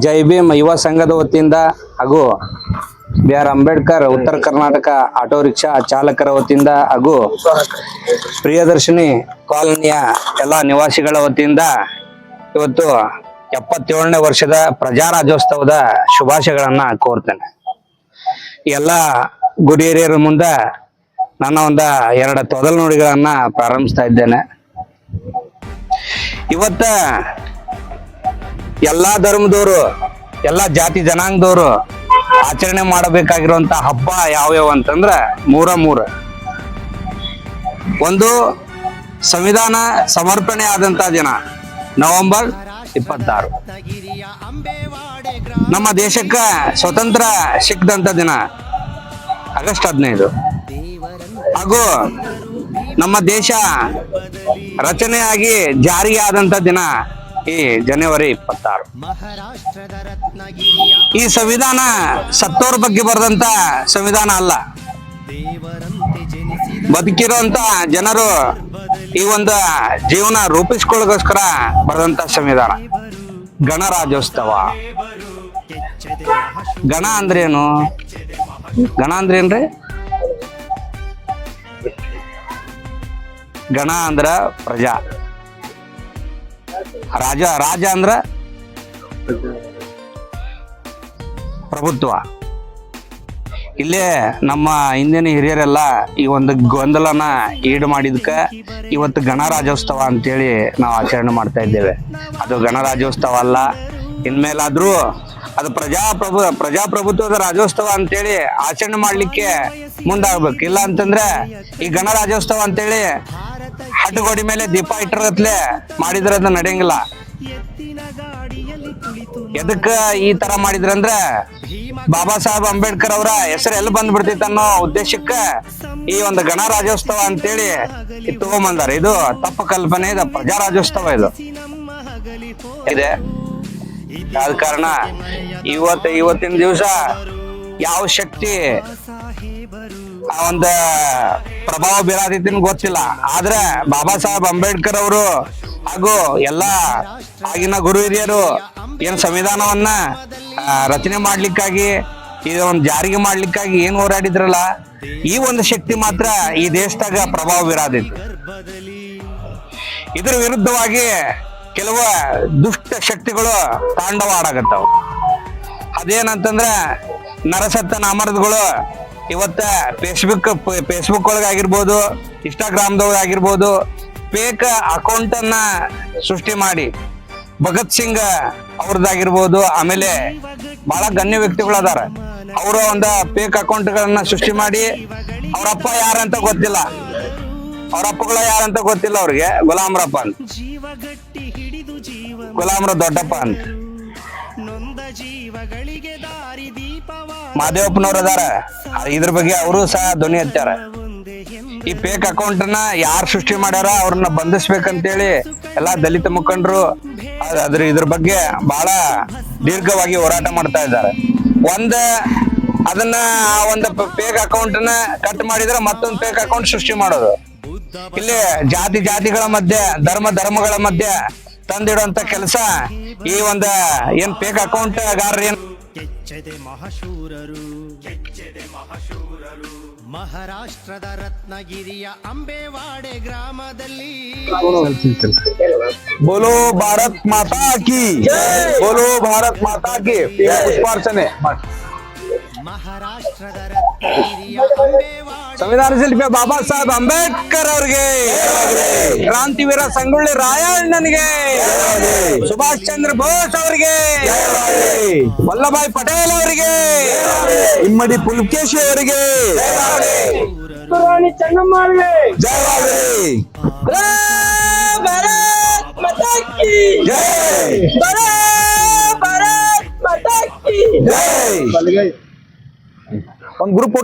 ಜೈ ಭೀಮ್ ಯುವ ಸಂಘದ ವತಿಯಿಂದ ಹಾಗೂ ಬಿ.ಆರ್. ಅಂಬೇಡ್ಕರ್ ಉತ್ತರ ಕರ್ನಾಟಕ ಆಟೋ ರಿಕ್ಷಾ ಚಾಲಕರ ವತಿಯಿಂದ ಹಾಗೂ ಪ್ರಿಯದರ್ಶಿನಿ ಕಾಲೋನಿಯ ಎಲ್ಲ ನಿವಾಸಿಗಳ ವತಿಯಿಂದ ಇವತ್ತು 77ನೇ ವರ್ಷದ ಪ್ರಜಾರಾಜ್ಯೋತ್ಸವದ ಶುಭಾಶಯಗಳನ್ನ ಕೋರ್ತೇನೆ. ಎಲ್ಲ ಗುಡಿ ಹಿರಿಯರ ಮುಂದೆ ನನ್ನ ಎರಡು ತೊದಲು ನುಡಿಗಳನ್ನ ಪ್ರಾರಂಭಿಸ್ತಾ ಇದ್ದೇನೆ. ಇವತ್ತ ಎಲ್ಲಾ ಧರ್ಮದವರು, ಎಲ್ಲಾ ಜಾತಿ ಜನಾಂಗದವರು ಆಚರಣೆ ಮಾಡಬೇಕಾಗಿರುವಂತ ಹಬ್ಬ ಯಾವ್ಯಾವ ಅಂತಂದ್ರ ಮೂರ. ಒಂದು ಸಂವಿಧಾನ ಸಮರ್ಪಣೆ ಆದಂತ ದಿನ ನವೆಂಬರ್ 26. ನಮ್ಮ ದೇಶಕ್ಕ ಸ್ವತಂತ್ರ ಸಿಕ್ಕದಂತ ದಿನ ಆಗಸ್ಟ್ 15. ಹಾಗೂ ನಮ್ಮ ದೇಶ ರಚನೆಯಾಗಿ ಜಾರಿಗೆ ಆದಂತ ದಿನ ಈ ಜನವರಿ 26. ಈ ಸಂವಿಧಾನ ಸತ್ತೋರ್ ಬಗ್ಗೆ ಬರೆದಂತ ಸಂವಿಧಾನ ಅಲ್ಲ, ಬದುಕಿರುವಂತ ಜನರು ಈ ಒಂದು ಜೀವನ ರೂಪಿಸ್ಕೊಳ್ಳೋಗೋಸ್ಕರ ಬರೆದಂತ ಸಂವಿಧಾನ. ಗಣರಾಜ್ಯೋತ್ಸವ. ಗಣ ಅಂದ್ರೇನು? ಗಣ ಅಂದ್ರೇನ್ರಿ? ಗಣ ಅಂದ್ರ ಪ್ರಜಾ, ರಾಜ ಅಂದ್ರ ಪ್ರಭುತ್ವ. ಇಲ್ಲೇ ನಮ್ಮ ಹಿಂದಿನ ಹಿರಿಯರೆಲ್ಲ ಈ ಒಂದು ಗೊಂದಲನ ಈಡು ಮಾಡಿದ್ಕ ಇವತ್ತು ಗಣರಾಜ್ಯೋತ್ಸವ ಅಂತೇಳಿ ನಾವು ಆಚರಣೆ ಮಾಡ್ತಾ ಇದ್ದೇವೆ. ಅದು ಗಣರಾಜ್ಯೋತ್ಸವ ಅಲ್ಲ. ಇನ್ಮೇಲಾದ್ರೂ ಅದು ಪ್ರಜಾಪ್ರಭುತ್ವದ ರಾಜ್ಯೋತ್ಸವ ಅಂತೇಳಿ ಆಚರಣೆ ಮಾಡ್ಲಿಕ್ಕೆ ಮುಂದಾಗ್ಬೇಕು. ಇಲ್ಲ ಅಂತಂದ್ರೆ ಈ ಗಣರಾಜ್ಯೋತ್ಸವ ಅಂತೇಳಿ ಹಟ್ಟುಗೋಡಿ ಮೇಲೆ ದೀಪ ಇಟ್ಟರಗತ್ಲೆ ಮಾಡಿದ್ರೆ ಅದು ನಡೆಯಂಗಿಲ್ಲ. ಎದಕ್ಕ ಈ ತರ ಮಾಡಿದ್ರಂದ್ರ ಬಾಬಾ ಸಾಹೇಬ್ ಅಂಬೇಡ್ಕರ್ ಅವರ ಹೆಸರು ಎಲ್ಲಿ ಬಂದ್ಬಿಡ್ತೈತೆ ಅನ್ನೋ ಉದ್ದೇಶಕ್ಕ ಈ ಒಂದು ಗಣರಾಜ್ಯೋತ್ಸವ ಅಂತೇಳಿ ತಗೊಂಬಂದಾರ. ಇದು ತಪ್ಪು ಕಲ್ಪನೆ. ಇದು ಪ್ರಜಾರಾಜ್ಯೋತ್ಸವ ಇದೆ. ಆದ ಕಾರಣ ಇವತ್ತಿನ ದಿವಸ ಯಾವ ಶಕ್ತಿ ಆ ಒಂದು ಪ್ರಭಾವ ಬೀರಾದೈತಿ ಗೊತ್ತಿಲ್ಲ. ಆದ್ರೆ ಬಾಬಾ ಸಾಹೇಬ್ ಅಂಬೇಡ್ಕರ್ ಅವರು ಹಾಗೂ ಎಲ್ಲಾ ಆಗಿನ ಗುರು ಹಿರಿಯರು ಏನ್ ಸಂವಿಧಾನವನ್ನ ರಚನೆ ಮಾಡ್ಲಿಕ್ಕಾಗಿ ಇದೊಂದು ಜಾರಿಗೆ ಮಾಡ್ಲಿಕ್ಕಾಗಿ ಏನ್ ಹೋರಾಡಿದ್ರಲ್ಲ, ಈ ಒಂದು ಶಕ್ತಿ ಮಾತ್ರ ಈ ದೇಶದಾಗ ಪ್ರಭಾವ ಬೀರಾದೈತಿ. ಇದ್ರ ವಿರುದ್ಧವಾಗಿ ಕೆಲವು ದುಷ್ಟ ಶಕ್ತಿಗಳು ತಾಂಡವ ಆಡಾಕತ್ತಾವ. ಅದೇನಂತಂದ್ರ ನರಸತ್ತ ನಾಮರ್ದಗಳು ಇವತ್ತ ಫೇಸ್ಬುಕ್ ಒಳಗಾಗಿರ್ಬೋದು, ಇನ್ಸ್ಟಾಗ್ರಾಮ್ದೊಳಗ ಆಗಿರ್ಬೋದು ಫೇಕ್ ಅಕೌಂಟ್ ಅನ್ನ ಸೃಷ್ಟಿ ಮಾಡಿ ಭಗತ್ ಸಿಂಗ್ ಅವ್ರದ್ದಾಗಿರ್ಬೋದು, ಆಮೇಲೆ ಬಹಳ ಗಣ್ಯ ವ್ಯಕ್ತಿಗಳು ಅದಾರ, ಅವರ ಒಂದು ಫೇಕ್ ಅಕೌಂಟ್ಗಳನ್ನ ಸೃಷ್ಟಿ ಮಾಡಿ ಅವ್ರಪ್ಪ ಯಾರಂತ ಗೊತ್ತಿಲ್ಲ, ಅವ್ರಪ್ಪಗಳ ಯಾರಂತ ಗೊತ್ತಿಲ್ಲ ಅವ್ರಿಗೆ. ಗುಲಾಮ್ರಪ್ಪ ಅಂತ, ಗುಲಾಮ್ರ ದೊಡ್ಡಪ್ಪ ಅಂತ, ಮಾದೇವಪ್ಪನವ್ರ ಅದಾರ. ಇದ್ರ ಬಗ್ಗೆ ಅವರು ಸಹ ಧ್ವನಿ ಎತ್ತಾರ. ಈ ಫೇಕ್ ಅಕೌಂಟ್ ನ ಯಾರು ಸೃಷ್ಟಿ ಮಾಡ್ಯಾರ ಅವ್ರನ್ನ ಬಂಧಿಸ್ಬೇಕಂತೇಳಿ ಎಲ್ಲಾ ದಲಿತ ಮುಖಂಡರು ಇದ್ರ ಬಗ್ಗೆ ಬಹಳ ದೀರ್ಘವಾಗಿ ಹೋರಾಟ ಮಾಡ್ತಾ ಇದ್ದಾರೆ. ಅದನ್ನ ಒಂದು ಫೇಕ್ ಅಕೌಂಟ್ ನ ಕಟ್ ಮಾಡಿದ್ರೆ ಮತ್ತೊಂದು ಫೇಕ್ ಅಕೌಂಟ್ ಸೃಷ್ಟಿ ಮಾಡೋದು. ಇಲ್ಲಿ ಜಾತಿಗಳ ಮಧ್ಯೆ, ಧರ್ಮಗಳ ಮಧ್ಯೆ ತಂದಿಡುವಂತ ಕೆಲಸ ಈ ಒಂದು ಏನ್ ಫೇಕ್ ಅಕೌಂಟ್ ಗಾರರು ಏನ್ ಮಹಾರಾಷ್ಟ್ರದ ರತ್ನಗಿರಿಯ ಅಂಬೇವಾಡೆ ಗ್ರಾಮದಲ್ಲಿ ಬೋಲೋ ಭಾರತ್ ಮಾತಾ ಕಿ, ಬೋಲೋ ಭಾರತ್ ಮಾತಾ ಕಿ. ಪುಷ್ಪಾರ್ಚನೆ. ಮಹಾರಾಷ್ಟ್ರದ ರತ್ನಗಿರಿಯ ಅಂಬೇವಾಡೆ ಸಂವಿಧಾನ ಶಿಲ್ಪಿ ಬಾಬಾ ಸಾಹೇಬ್ ಅಂಬೇಡ್ಕರ್ ಅವ್ರಿಗೆ, ಕ್ರಾಂತಿವೀರ ಸಂಗೊಳ್ಳಿ ರಾಯಣ್ಣನಿಗೆ, ಸುಭಾಷ್ ಚಂದ್ರ ಬೋಸ್ ಅವರಿಗೆ, ವಲ್ಲಭಾಯ್ ಪಟೇಲ್ ಅವರಿಗೆ, ಇಮ್ಮಡಿ ಪುಲಕೇಶಿ ಅವರಿಗೆ, ರಾಣಿ ಚೆನ್ನಮ್ಮ ಅವರಿಗೆ ಜಯವಾಗಲಿ. ಭಾರತ್ ಮಾತಾ ಕಿ ಜೈ. ಭಾರತ್ ಮಾತಾ ಕಿ ಜೈ. ಒಂದು ಗ್ರೂಪ್